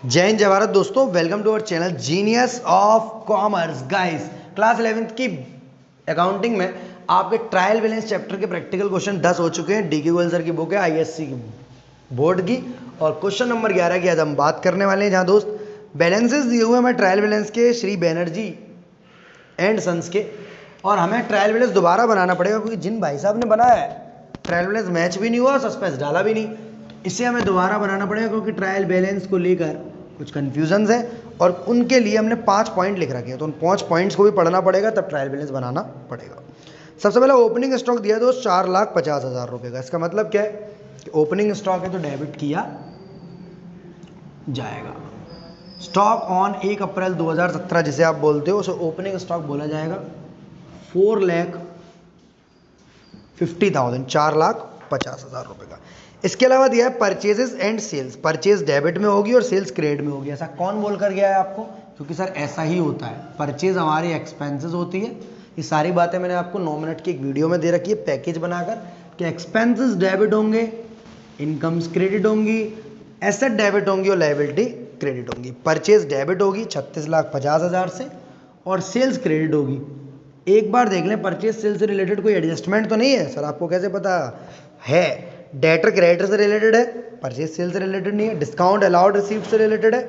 जय हिंद जय भारत दोस्तों, welcome to our channel genius of commerce. Guys, class 11th की अकाउंटिंग में आपके ट्रायल बैलेंस चैप्टर के प्रैक्टिकल क्वेश्चन 10 हो चुके हैं। डी के गोयल सर की बुक है आईएससी की बोर्ड की, और क्वेश्चन नंबर 11 की आज हम बात करने वाले हैं। जहां दोस्त बैलेंसेस दिए हुए हैं ट्रायल बैलेंस के श्री बैनर्जी एंड सन्स के, और हमें ट्रायल बैलेंस दोबारा बनाना पड़ेगा क्योंकि जिन भाई साहब ने बनाया है ट्रायल बैलेंस मैच भी नहीं हुआ, सस्पेंस डाला भी नहीं, तो इसे हमें दोबारा बनाना पड़ेगा क्योंकि ट्रायल बैलेंस को लेकर कुछ कन्फ्यूजन्स है और उनके लिए हमने 5 पॉइंट लिख रखे हैं, तो उन 5 पॉइंट्स को भी पढ़ना पड़ेगा, तब ट्रायल बैलेंस बनाना पड़ेगा। सबसे पहले ओपनिंग स्टॉक दिया दोस्त 4,50,000 रुपये का। इसका मतलब क्या है कि ओपनिंग स्टॉक है तो डेबिट किया जाएगा। स्टॉक ऑन 1 अप्रैल 2017 जिसे आप बोलते हो उसे ओपनिंग स्टॉक बोला जाएगा। 4,50,000 4,50,000 रुपये का। इसके अलावा दिया है purchases and sales. Purchase debit में होगी और सेल्स क्रेडिट में होगी। ऐसा कौन बोल कर गया है आपको? क्योंकि सर ऐसा ही होता है, परचेज हमारी एक्सपेंसेस होती है। ये सारी बातें मैंने आपको 9 मिनट की एक वीडियो में दे रखी है पैकेज बनाकर, कि एक्सपेंसेस डेबिट होंगे, इनकम्स क्रेडिट होंगी, एसेट डेबिट होंगी और लायबिलिटी क्रेडिट होंगी। परचेज डेबिट होगी 36,50,000 से और सेल्स क्रेडिट होगी। एक बार देख लें, परचेज सेल से रिलेटेड कोई एडजस्टमेंट तो नहीं है? सर आपको कैसे पता है? डेटर क्रेडिटर से रिलेटेड है, परचेज सेल से रिलेटेड नहीं है। डिस्काउंट अलाउड रिसीव्ड से रिलेटेड है,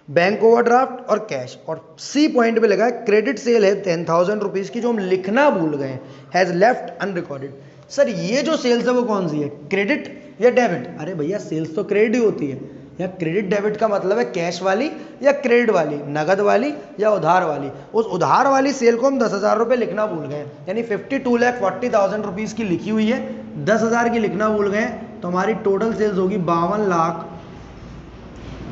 बैंक ओवरड्राफ्ट और कैश। और सी पॉइंट पे लगा है क्रेडिट सेल है 10,000 रुपीज़ की, जो हम लिखना भूल गए, हैज़ लेफ्ट अनरिकॉर्डेड। सर ये जो सेल्स है वो कौन सी है, क्रेडिट या डेबिट? अरे भैया सेल्स तो क्रेडिट ही होती है। या क्रेडिट डेबिट का मतलब है कैश वाली या क्रेडिट वाली, नगद वाली या उधार वाली। उस उधार वाली सेल को हम 10,000 रुपये लिखना भूल गए, यानी 52,40,000 रुपीज़ की लिखी हुई है, 10,000 की लिखना भूल गए, तो हमारी टोटल सेल्स होगी 52,50,000।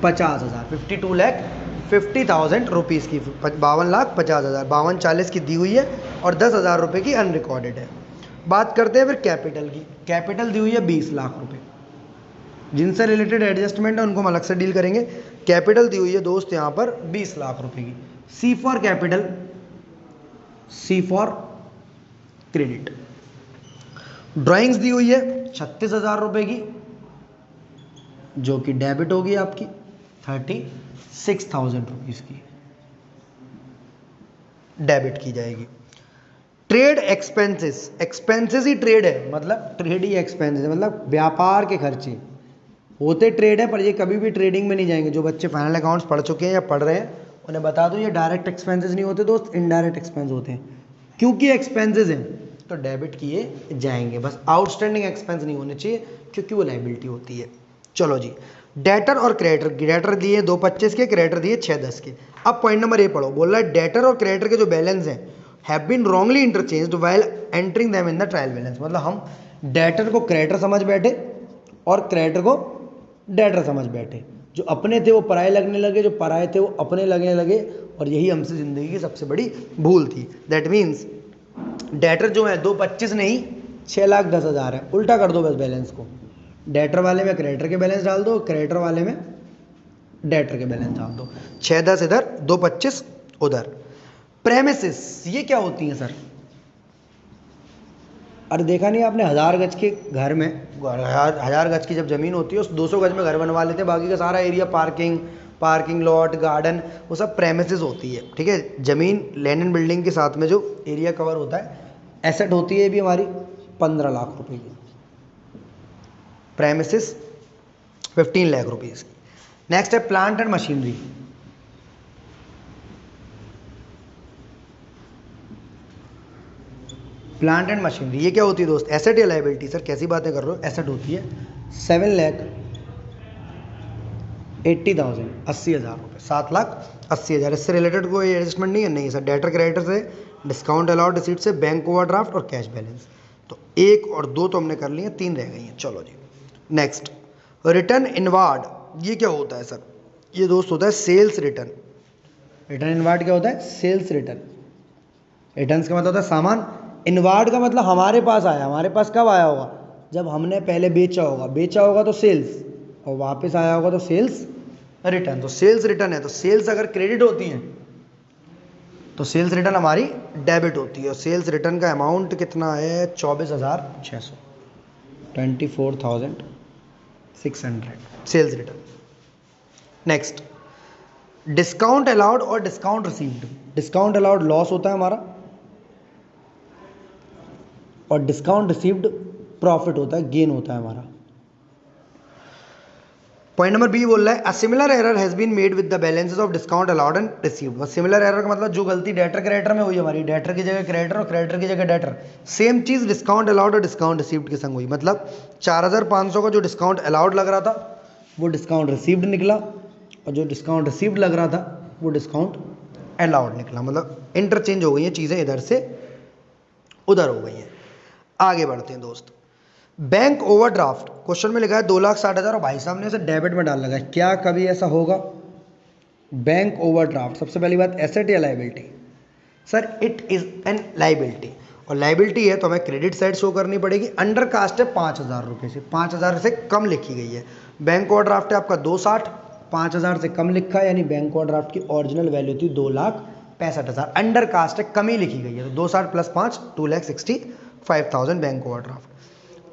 52,50,000 रुपीज़ की 52,50,000, 52,40 की दी हुई है और 10,000 रुपये की अनरिकॉर्डेड है। बात करते हैं फिर कैपिटल की। कैपिटल दी हुई है 20 लाख रुपये। जिनसे रिलेटेड एडजस्टमेंट है उनको हम अलग से डील करेंगे। कैपिटल दी हुई है दोस्त यहाँ पर 20 लाख रुपए की। C for capital, C for credit. Drawings दी हुई है 36,000 रुपए की, जो कि डेबिट होगी आपकी 36,000 रुपीज़ की, डेबिट की जाएगी। ट्रेड एक्सपेंसेस, एक्सपेंसेस ही ट्रेड है, मतलब ट्रेड ही एक्सपेंसेस है, मतलब व्यापार के खर्चे होते ट्रेड है, पर ये कभी भी ट्रेडिंग में नहीं जाएंगे। जो बच्चे फाइनल अकाउंट्स पढ़ चुके हैं या पढ़ रहे हैं उन्हें बता दो, ये डायरेक्ट एक्सपेंसेस नहीं होते दोस्त, इनडायरेक्ट एक्सपेंस होते हैं। क्योंकि एक्सपेंसेस हैं तो डेबिट किए जाएंगे, बस आउटस्टैंडिंग एक्सपेंस नहीं होने चाहिए क्योंकि वो लायबिलिटी होती है। चलो जी, डेटर और क्रेडिटर। डेटर दिए 2,25 के, क्रेडिटर दिए 6,10 के। अब पॉइंट नंबर ए पढ़ो। बोल रहा है डेटर और क्रेडिटर के जो बैलेंस हैं have been wrongly interchanged while entering them in the trial balance. मतलब हम डेटर को क्रेडिटर समझ बैठे और क्रेडिटर को डेटर समझ बैठे। जो अपने थे वो पराये लगने लगे, जो पराये थे वो अपने लगने लगे, और यही हमसे ज़िंदगी की सबसे बड़ी भूल थी। दैट मीन्स डेटर जो है 2,25 नहीं 6,10,000 है। उल्टा कर दो बस बैलेंस को, डेटर वाले में क्रेडिटर के बैलेंस डाल दो, क्रेडिटर वाले में डेटर के बैलेंस डाल दो। 6,10 इधर, 2,25 उधर। प्रेमिसेस ये क्या होती हैं सर? अरे देखा नहीं आपने, 1,000 गज के घर में, 1,000 गज की जब ज़मीन होती है उस 200 गज में घर बनवा लेते हैं, बाकी का सारा एरिया पार्किंग लॉट गार्डन वो सब प्रेमिसेस होती है। ठीक है, ज़मीन लैंड एंड बिल्डिंग के साथ में जो एरिया कवर होता है, एसेट होती है ये भी हमारी 15 लाख रुपए की। प्रेमिसेस 15 लाख रुपीज़ की। नेक्स्ट है plant and machinery. Plant and machinery ये क्या होती है दोस्त? एसेट या लायबिलिटी? सर कैसी बातें कर रहे हो, एसेट होती है 7,80,000, 80,000 रुपये, 7,80,000। इससे रिलेटेड कोई एडजस्टमेंट नहीं है? नहीं सर। डेटर क्रेडिटर से, डिस्काउंट अलाउड रिसीट से, बैंक ओवरड्राफ्ट और कैश बैलेंस। तो 1 और 2 तो हमने कर लिए, 3 रह गई हैं। चलो जी, नेक्स्ट रिटर्न इनवार्ड। ये क्या होता है सर? ये दोस्त होता है सेल्स रिटर्न। रिटर्न इनवार्ड क्या होता है? Sales return. रिटर्न का मतलब होता है सामान, इनवार्ड का मतलब हमारे पास आया। हमारे पास कब आया होगा? जब हमने पहले बेचा होगा तो सेल्स, और वापस आया होगा तो सेल्स रिटर्न। तो सेल्स रिटर्न है, तो सेल्स अगर क्रेडिट होती है तो सेल्स रिटर्न हमारी डेबिट होती है। और सेल्स रिटर्न का अमाउंट कितना है? 24,600, 24,600 sales return. Next, discount allowed और discount received. Discount allowed loss होता है हमारा और डिस्काउंट रिसीव्ड प्रॉफिट होता है, गेन होता है हमारा। पॉइंट नंबर बी बोल रहा है, a similar error has been made with the balances of discount allowed and received. Similar error का मतलब जो गलती डेटर क्रेडिटर में हुई हमारी, डेटर की जगह क्रेडिटर और क्रेडिटर की जगह डेटर, सेम चीज डिस्काउंट अलाउड और डिस्काउंट रिसीव्ड के संग हुई। मतलब 4500 का जो डिस्काउंट अलाउड लग रहा था वो डिस्काउंट रिसीव्ड निकला और जो डिस्काउंट रिसीव्ड लग रहा था वो डिस्काउंट अलाउड निकला। मतलब इंटरचेंज हो गई हैं चीज़ें, इधर से उधर हो गई हैं। आगे बढ़ते हैं दोस्त। बैंक ओवरड्राफ्ट, क्वेश्चन में लिखा है 2,60,000 और भाई साहब ने इसे डेबिट में डाल लगा है। क्या कभी ऐसा होगा? बैंक ओवरड्राफ्ट, सबसे पहली बात एसेट या liability? Sir it is an liability, और लाइबिलिटी है तो हमें क्रेडिट साइड शो करनी पड़ेगी। अंडर कास्ट है 5,000 रुपये से, 5,000 से कम लिखी गई है। बैंक ओवरड्राफ्ट है आपका 260, 5,000 से कम लिखा है, यानी बैंक ओवरड्राफ्ट की ओरिजिनल वैल्यू थी 2,65,000। अंडर कास्ट है, कमी लिखी गई है, तो 260 + 5 2,65,000 बैंक ओवरड्राफ्ट।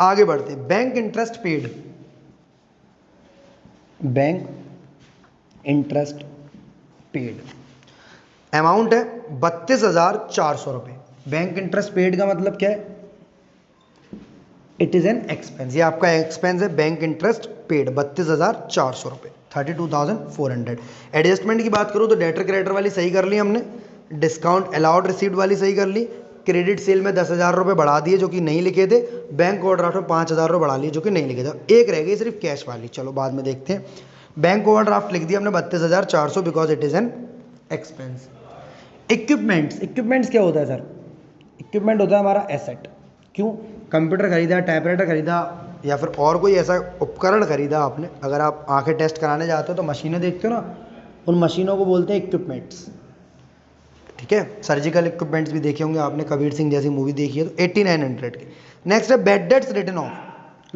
आगे बढ़ते हैं, bank interest paid. Bank interest paid amount है 32,400 रुपये। बैंक इंटरेस्ट पेड का मतलब क्या है? इट इज एन एक्सपेंस, ये आपका एक्सपेंस है। बैंक इंटरेस्ट पेड 32,400 रुपये, 32,400। एडजस्टमेंट की बात करूँ तो डेटर क्रेडिटर वाली सही कर ली हमने, डिस्काउंट अलाउड रिसीव्ड वाली सही कर ली, क्रेडिट सेल में 10,000 रुपये बढ़ा दिए जो कि नहीं लिखे थे, बैंक ओवरड्राफ्ट में 5,000 रुपये बढ़ा लिए जो कि नहीं लिखे थे। एक रह गई सिर्फ कैश वाली, चलो बाद में देखते हैं। बैंक ओवरड्राफ्ट लिख दिया हमने 32,400 because it is an expense. Equipments, equipments क्या होता है सर? इक्विपमेंट होता है हमारा एसेट। क्यों? कंप्यूटर खरीदा, टाइपराइटर खरीदा, या फिर और कोई ऐसा उपकरण खरीदा आपने। अगर आप आंखें टेस्ट कराने जाते हो तो मशीनें देखते हो ना, उन मशीनों को बोलते हैं इक्विपमेंट्स। ठीक है, सर्जिकल इक्विपमेंट्स भी देखे होंगे आपने, कबीर सिंह जैसी मूवी देखी है तो 8900 के। नेक्स्ट है bad debts written off,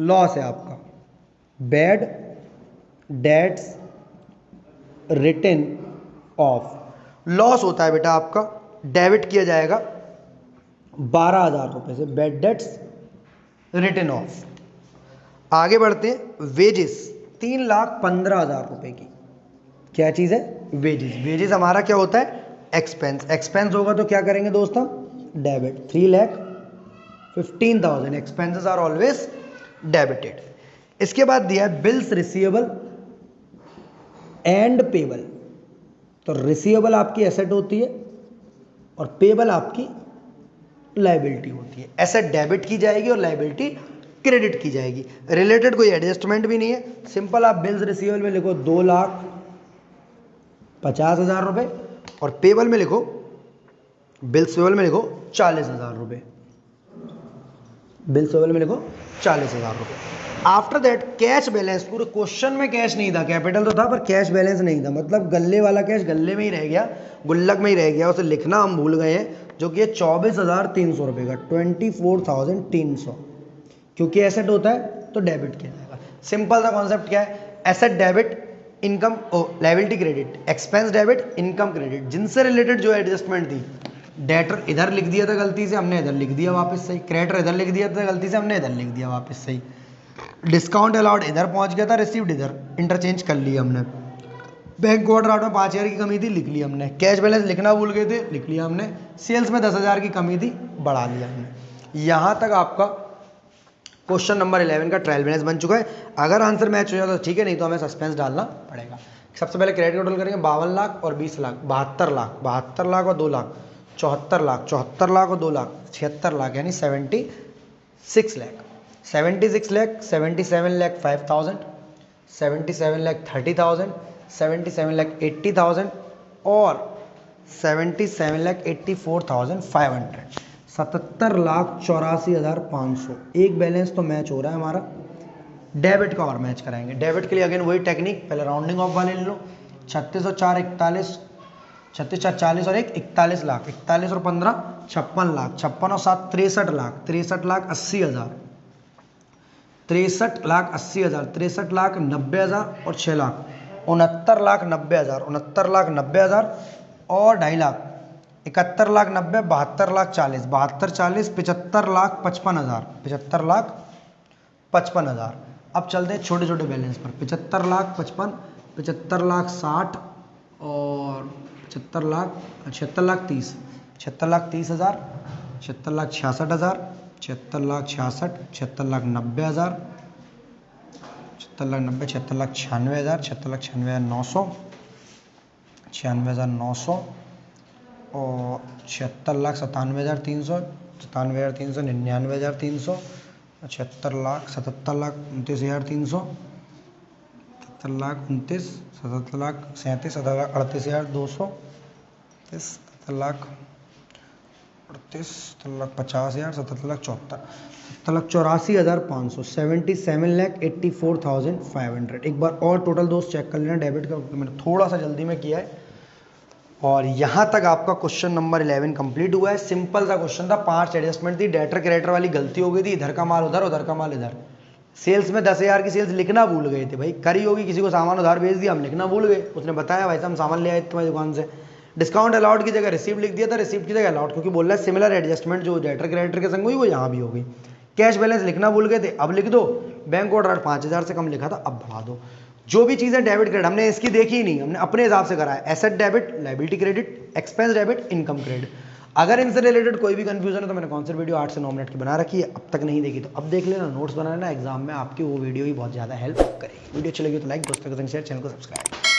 loss है आपका। Bad debts written off loss होता है बेटा आपका, डेबिट किया जाएगा 12,000 रुपये से, बैड डेट्स रिटन ऑफ। आगे बढ़ते हैं, वेजेस 3,15,000 रुपये की। क्या चीज़ है? वेजेस। वेजेस हमारा क्या होता है? एक्सपेंस। एक्सपेंस होगा तो क्या करेंगे दोस्त हम? Debit. 3,15,000, expenses are always debited. इसके बाद दिया है बिल्स रिसीवेबल एंड पेबल। तो रिसीवेबल आपकी एसेट होती है और पेबल आपकी लाइबिलिटी होती है। एसेट डेबिट की जाएगी और लाइबिलिटी क्रेडिट की जाएगी। रिलेटेड कोई एडजस्टमेंट भी नहीं है, सिंपल आप बिल्स रिसीवेबल में लिखो 2,50,000 रुपये और पेबल में लिखो, बिल्स पेबल में लिखो 40,000 रुपये। बिल्स पेबल में लिखो 40,000 रुपये। आफ्टर दैट कैश बैलेंस, पूरे क्वेश्चन में कैश नहीं था, कैपिटल तो था पर कैश बैलेंस नहीं था, मतलब गल्ले वाला कैश गल्ले में ही रह गया, गुल्लक में ही रह गया, उसे लिखना हम भूल गए हैं, जो कि है 24,300 रुपये का, 24,300। क्योंकि एसेट होता है तो डेबिट किया जाएगा। सिंपल सा कॉन्सेप्ट क्या है? Asset debit, income liability credit, expense debit, income credit. जिनसे रिलेटेड जो एडजस्टमेंट थी, डेटर इधर लिख दिया था गलती से, हमने इधर लिख दिया वापस सही। क्रेडिटर इधर लिख दिया था गलती से, हमने इधर लिख दिया वापस सही। डिस्काउंट अलाउड इधर पहुंच गया था, रिसीव्ड इधर, इंटरचेंज कर लिया हमने। बैंक ओवरड्राफ्ट में 5,000 की कमी थी, लिख लिया हमने। कैश बैलेंस लिखना भूल गए थे, लिख लिया हमने। सेल्स में 10,000 की कमी थी, बढ़ा लिया हमने। यहाँ तक आपका क्वेश्चन नंबर 11 का ट्रायल बैलेंस बन चुका है। अगर आंसर मैच हो जाए तो ठीक है, नहीं तो हमें सस्पेंस डालना पड़ेगा। सबसे पहले क्रेडिट टोटल करेंगे 52 लाख और 20 लाख, 72 लाख, 72 लाख और 2 लाख, 74 लाख, 74 लाख और 2 लाख, 76 लाख, यानी 76 लाख। 76 लाख, 77 लाख 5,000, 77 लाख 30,000, 77 लाख 80,000 और 77 लाख 84,500, 77,84,500। एक बैलेंस तो मैच हो रहा है हमारा, डेबिट का और मैच कराएंगे। डेबिट के लिए अगेन वही टेक्निक, पहले राउंडिंग ऑफ वाले ले लो। 36 और 4 41, 36 4 40 और 1 41 लाख, 41 और 15 56 लाख, 56 और 7 63 लाख, 63 लाख 80,000, 63 लाख 80,000, 63 लाख 90,000 और 6 लाख, 69 लाख 90,000, 69 लाख 90,000 और 2.5 लाख, 71 लाख 90, 72 लाख 40, 72 40 75 लाख 55,000, 75 लाख 55,000। अब चलते हैं छोटे छोटे बैलेंस पर। 75 लाख 55, 75,60,000 और 76,30,000, 76,30,000, 76,66,000, 76,66,000, 76,90,000, 76,90,000, 76,96,000, 76,96,900, 96,900 और 76,97,300, 97,300, 99,300, 76,77,29,300, 77,29,, 77,37,37,38,200, 77,38,50,000, 77,74,500, 77,84,500। एक बार और टोटल दोस्त चेक कर लेना डेबिट का, मैंने थोड़ा सा जल्दी में किया है। और यहाँ तक आपका क्वेश्चन नंबर 11 कंप्लीट हुआ है। सिंपल सा क्वेश्चन था, 5 एडजस्टमेंट थी, डेटर क्रेडिटर वाली गलती हो गई थी, इधर का माल उधर, उधर का माल इधर। सेल्स में 10,000 की सेल्स लिखना भूल गए थे भाई, करी होगी, किसी को सामान उधार भेज दिया, हम लिखना भूल गए, उसने बताया भाई साहब हम सामान ले आए तुम्हारी दुकान से। डिस्काउंट अलाउड की जगह रिसीप्ट लिख दिया था, रिसीप्ट की जगह अलाउड, क्योंकि बोल रहा है सिमिलर एडजस्टमेंट जो डेटर क्रेडिटर के संग हुई वो यहाँ भी हो गई। कैश बैलेंस लिखना भूल गए थे, अब लिख दो। बैंक ऑर्डर 5,000 से कम लिखा था, अब बढ़ा दो। जो भी चीज़ें डेबिट क्रेडिट हमने इसकी देखी ही नहीं, हमने अपने हिसाब से करा है। Asset debit, liability credit, expense debit, income credit. अगर इनसे रिलेटेड कोई भी कंफ्यूजन है तो मैंने कौन सी वीडियो 8 से 9 मिनट की बना रखी है, अब तक नहीं देखी तो अब देख लेना, नोट्स बना लेना, एग्जाम में आपकी वो वीडियो ही बहुत ज़्यादा हेल्प करेगी। वीडियो अच्छी लगी तो लाइक, दोस्तों के संग शेयर, चैनल को सब्सक्राइब।